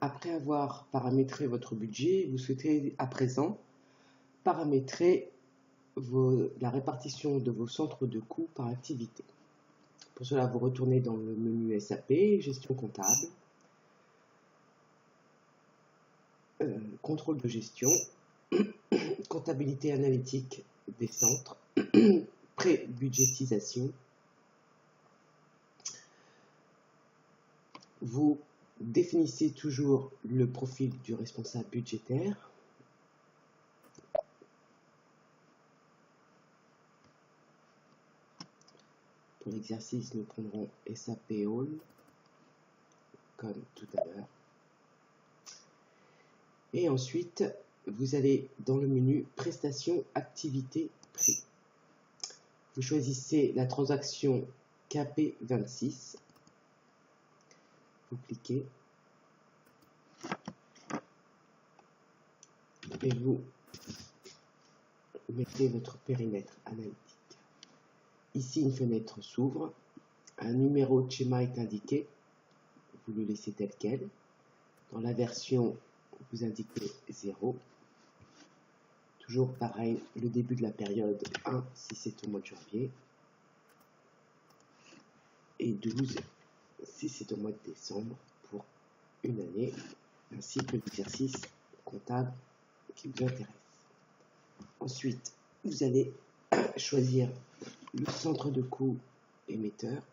Après avoir paramétré votre budget, vous souhaitez à présent paramétrer la répartition de vos centres de coûts par activité. Pour cela, vous retournez dans le menu SAP, gestion comptable, contrôle de gestion, comptabilité analytique des centres, pré-budgétisation. Vous définissez toujours le profil du responsable budgétaire. Pour l'exercice, nous prendrons SAP All, comme tout à l'heure. Et ensuite, vous allez dans le menu Prestations, Activités, Prix. Vous choisissez la transaction KP26. Vous cliquez. Et vous mettez votre périmètre analytique. Ici, une fenêtre s'ouvre. Un numéro de schéma est indiqué. Vous le laissez tel quel. Dans la version, vous indiquez 0. Toujours pareil, le début de la période 1 si c'est au mois de janvier. Et 12 si c'est au mois de décembre pour une année, ainsi que l'exercice comptable qui vous intéresse. Ensuite, vous allez choisir le centre de coût émetteur.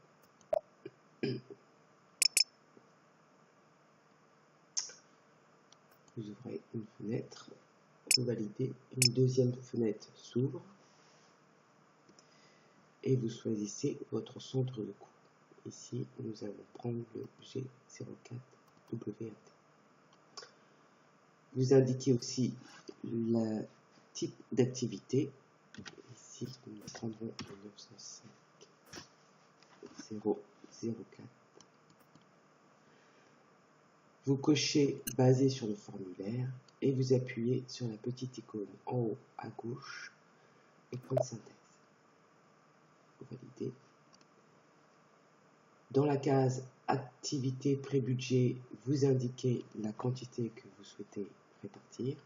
Vous ouvrez une fenêtre, vous validez, une deuxième fenêtre s'ouvre et vous choisissez votre centre de coût. Ici, nous allons prendre le G04WAT. Vous indiquez aussi le type d'activité. Ici, nous prendrons le 905.004. Vous cochez basé sur le formulaire et vous appuyez sur la petite icône en haut à gauche, écran de synthèse. Vous validez. Dans la case Activité pré-budget, vous indiquez la quantité que vous souhaitez répartir.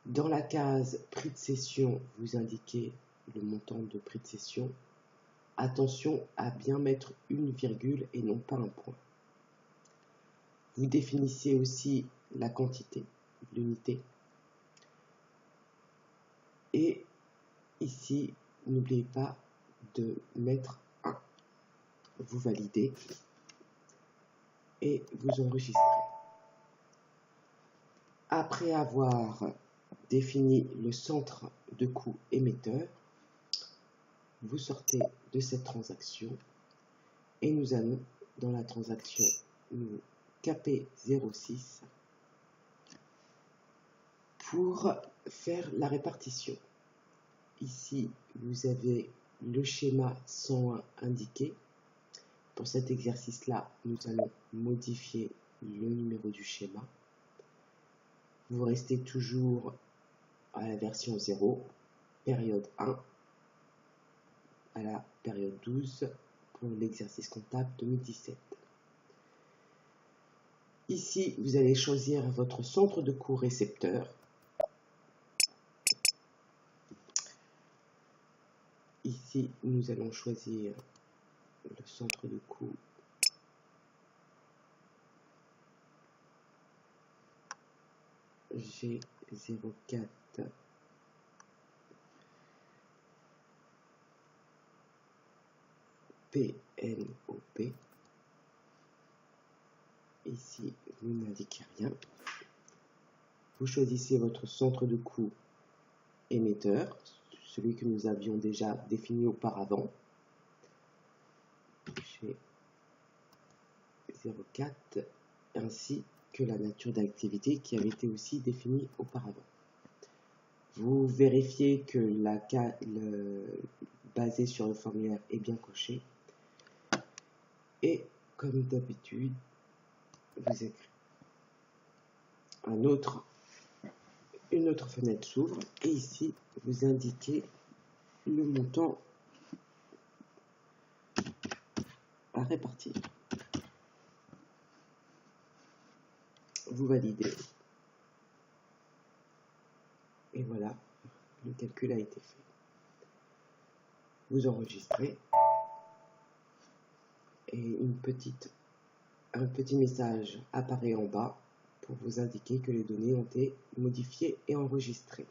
Dans la case Prix de cession, vous indiquez le montant de prix de cession. Attention à bien mettre une virgule et non pas un point. Vous définissez aussi la quantité, l'unité. Et ici, n'oubliez pas de mettre 1. Vous validez et vous enregistrez. Après avoir défini le centre de coût émetteur, vous sortez de cette transaction et nous allons dans la transaction KP06 pour faire la répartition. Ici, vous avez le schéma 101 indiqué. Pour cet exercice-là, nous allons modifier le numéro du schéma. Vous restez toujours à la version 0, période 1, à la période 12 pour l'exercice comptable 2017. Ici, vous allez choisir votre centre de coût récepteur. Ici, nous allons choisir le centre de coût G04 PNOP. Ici, vous n'indiquez rien. Vous choisissez votre centre de coût émetteur, celui que nous avions déjà défini auparavant. G04, ainsi que la nature d'activité qui avait été aussi définie auparavant. Vous vérifiez que basé sur le formulaire est bien coché. Et comme d'habitude, vous écrivez. Une autre fenêtre s'ouvre et ici, vous indiquez le montant à répartir. vous validez. Et voilà, le calcul a été fait. Vous enregistrez et un petit message apparaît en bas pour vous indiquer que les données ont été modifiées et enregistrées.